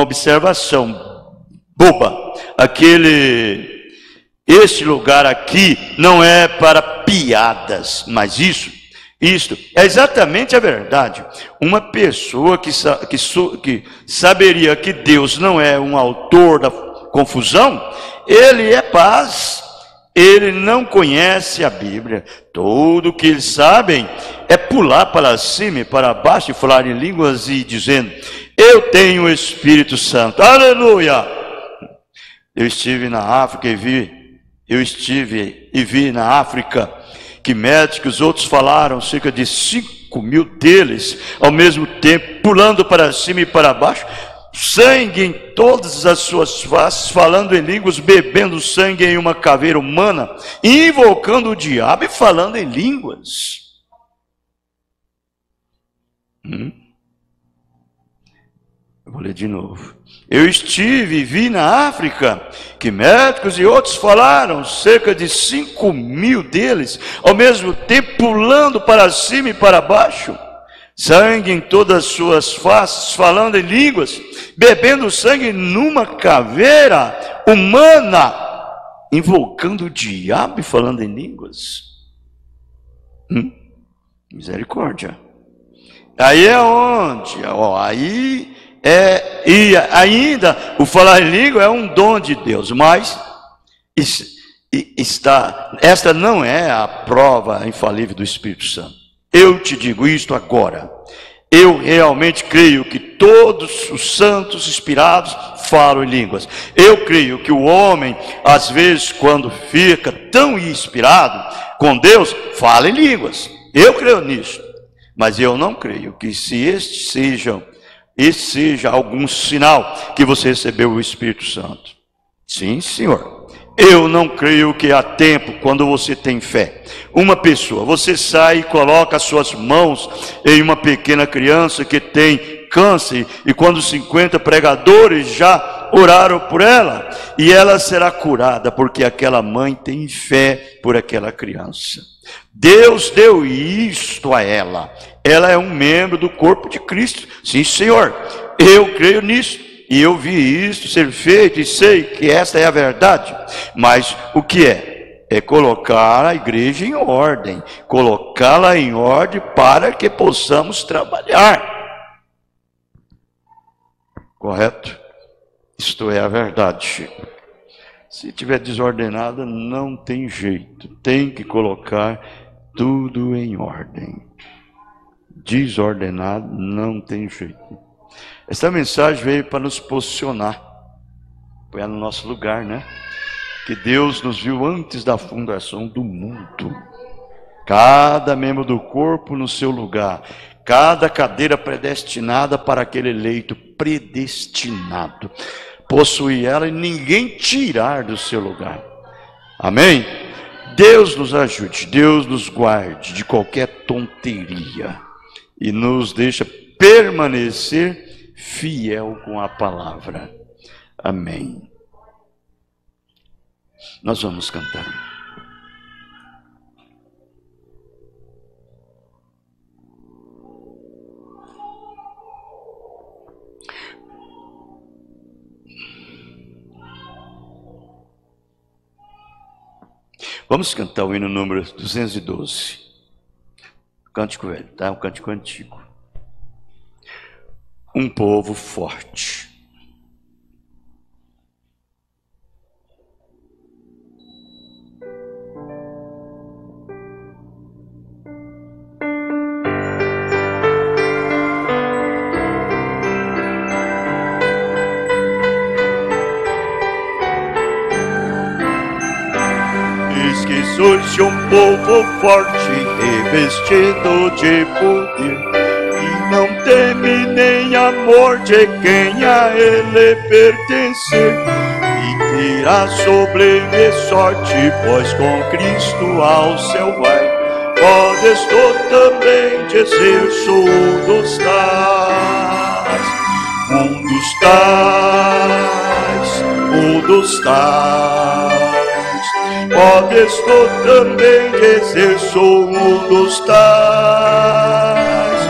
observação boba. Este lugar aqui não é para piadas, mas isto é exatamente a verdade. Uma pessoa que saberia que Deus não é um autor da confusão, ele é paz. Ele não conhece a Bíblia. Tudo que eles sabem é pular para cima e para baixo e falar em línguas e dizendo: eu tenho o Espírito Santo. Aleluia! Eu estive na África e vi na África que médicos, outros falaram, cerca de 5.000 deles, ao mesmo tempo, pulando para cima e para baixo, sangue em todas as suas faces, falando em línguas, bebendo sangue em uma caveira humana, invocando o diabo e falando em línguas. Eu vou ler de novo. Eu estive e vi na África que médicos e outros falaram, cerca de 5.000 deles, ao mesmo tempo pulando para cima e para baixo, sangue em todas as suas faces, falando em línguas, bebendo sangue numa caveira humana, invocando o diabo e falando em línguas. Misericórdia. Aí é onde? E ainda o falar em língua é um dom de Deus, mas esta não é a prova infalível do Espírito Santo. Eu te digo isto agora. Eu realmente creio que todos os santos inspirados falam em línguas. Eu creio que o homem, às vezes, quando fica tão inspirado com Deus, fala em línguas. Eu creio nisso. Mas eu não creio que se este seja algum sinal que você recebeu o Espírito Santo. Sim, senhor. Eu não creio que há tempo, quando você tem fé. Uma pessoa, você sai e coloca as suas mãos em uma pequena criança que tem câncer, e quando 50 pregadores já oraram por ela, e ela será curada, porque aquela mãe tem fé por aquela criança. Deus deu isto a ela. Ela é um membro do corpo de Cristo. Sim, senhor. Eu creio nisso. E eu vi isso ser feito e sei que esta é a verdade. Mas o que é? É colocar a igreja em ordem. Colocá-la em ordem para que possamos trabalhar. Correto? Isto é a verdade. Se estiver desordenada, não tem jeito. Tem que colocar tudo em ordem. Desordenado, não tem jeito. Essa mensagem veio para nos posicionar, põe no nosso lugar, né? Que Deus nos viu antes da fundação do mundo. Cada membro do corpo no seu lugar. Cada cadeira predestinada para aquele leito predestinado. Possuir ela e ninguém tirar do seu lugar. Amém? Deus nos ajude, Deus nos guarde de qualquer tonteria. E nos deixa permanecer fiel com a palavra. Amém. Nós vamos cantar. Vamos cantar o hino número 212. Cântico velho, tá? O cântico antigo. Um povo forte. Surge um povo forte, revestido de poder, e não teme nem a morte quem a ele pertencer, e terá sublime sorte, pois com Cristo ao céu vai. Podes tu também dizer, sou um dos tais, um dos tais, um dos tais. Podes tu também dizer, sou um dos tais,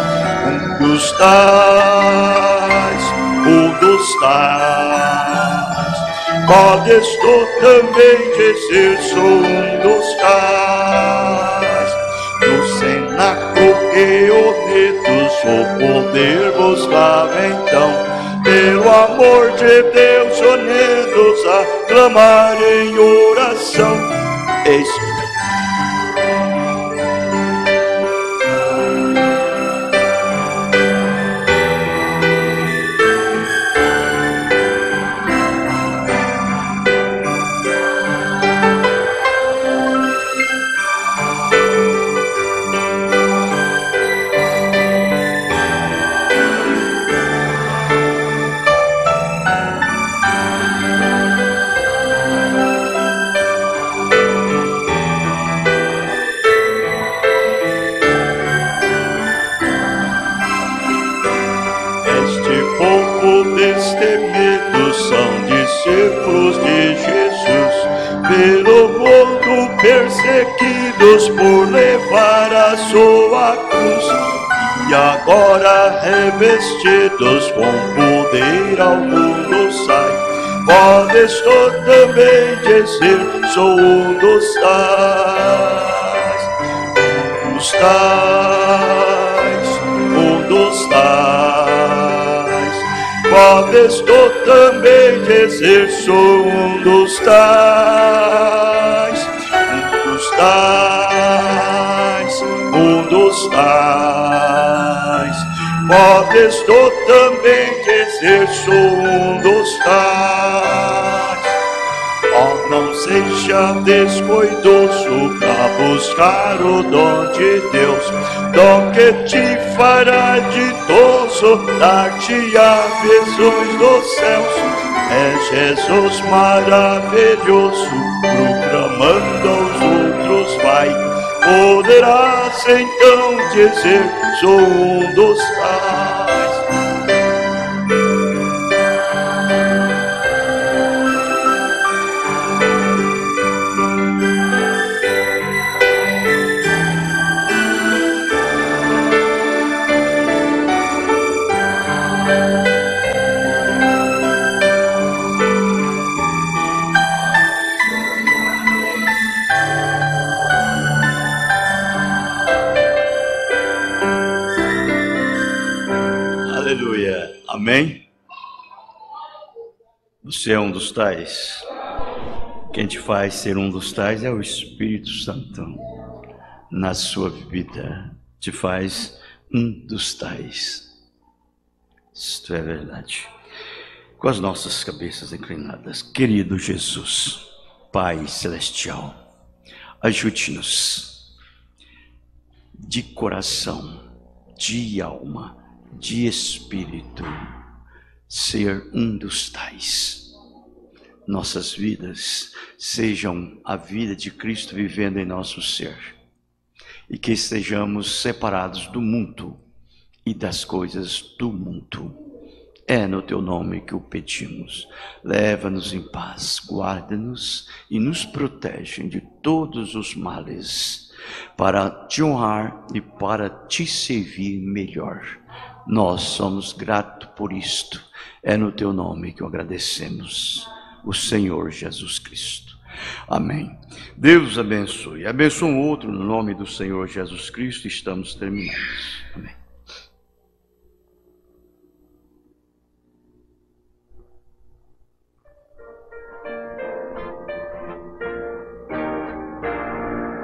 um dos tais, um dos tais. Podes tu também dizer, sou um dos tais. No cenáculo reunidos o poder buscava então, pelo amor de Deus unidos a clamar em oração. Destemidos são discípulos de Jesus, pelo mundo perseguidos por levar a sua cruz, e agora revestidos com poder ao mundo sai. Podes tu também dizer, sou um dos tais, um dos tais, um dos tais. Podes tu também dizer, sou um dos tais, um dos tais, um dos tais. Podes tu também dizer, sou um dos tais. Oh, não seja descuidoso pra buscar o dom de Deus, dom que te fará ditoso, dar-te-á visões dos céus. É Jesus maravilhoso, proclamando aos outros vai. Poderás então dizer, sou um dos tais. Amém? Você é um dos tais. Quem te faz ser um dos tais é o Espírito Santo. Na sua vida, te faz um dos tais. Isto é verdade. Com as nossas cabeças inclinadas, querido Jesus, Pai Celestial, ajude-nos de coração, de alma, de espírito, ser um dos tais. Nossas vidas sejam a vida de Cristo vivendo em nosso ser, e que estejamos separados do mundo e das coisas do mundo. É no teu nome que o pedimos. Leva-nos em paz, guarda-nos e nos protege de todos os males, para te honrar e para te servir melhor. Nós somos gratos por isto. É no teu nome que o agradecemos, o Senhor Jesus Cristo. Amém. Deus abençoe. Abençoe um outro no nome do Senhor Jesus Cristo. Estamos terminados. Amém.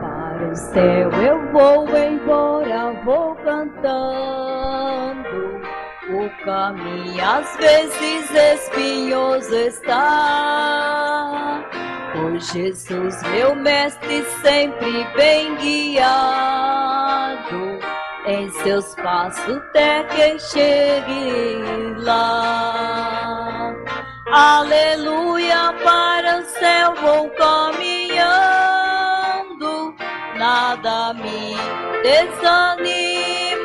Para o céu eu vou embora, vou cantando. O caminho às vezes espinhoso está, pois Jesus, meu mestre, sempre bem guiado, em seus passos até que chegue lá. Aleluia, para o céu vou caminhando, nada me desanimará.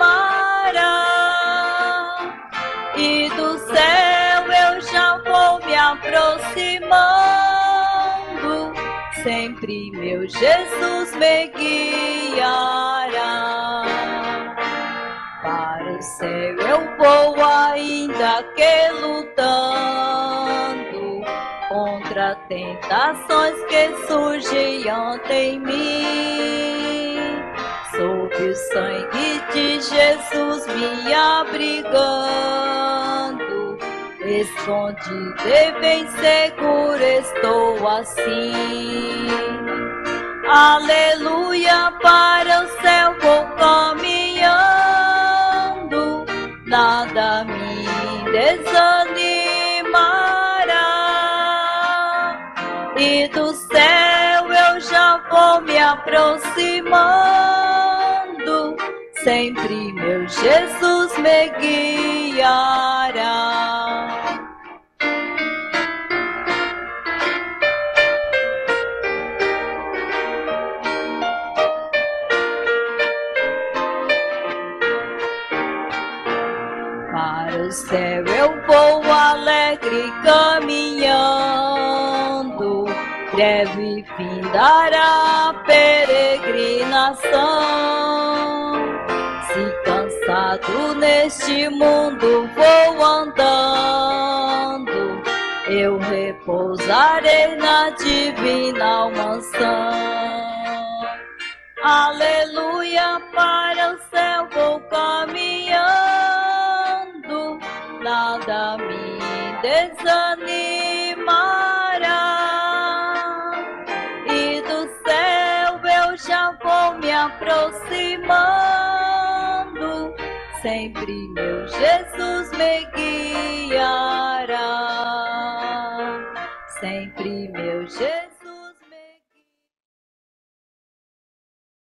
E do céu eu já vou me aproximando, sempre meu Jesus me guiará. Para o céu eu vou ainda que lutando contra tentações que surgem ante mim. Sob o sangue de Jesus me abrigando, escondido e bem seguro estou assim. Aleluia, para o céu vou caminhando, nada me desanimará. E do céu eu já vou me aproximando, sempre meu Jesus me guiará. Para o céu eu vou alegre caminhando, breve fim dará a peregrinação. Se cansado neste mundo vou andando, eu repousarei na divina mansão. Aleluia, para o céu vou caminhando, nada me desanimará. E do céu eu já vou me aproximando, sempre meu Jesus me guiará. Sempre meu Jesus.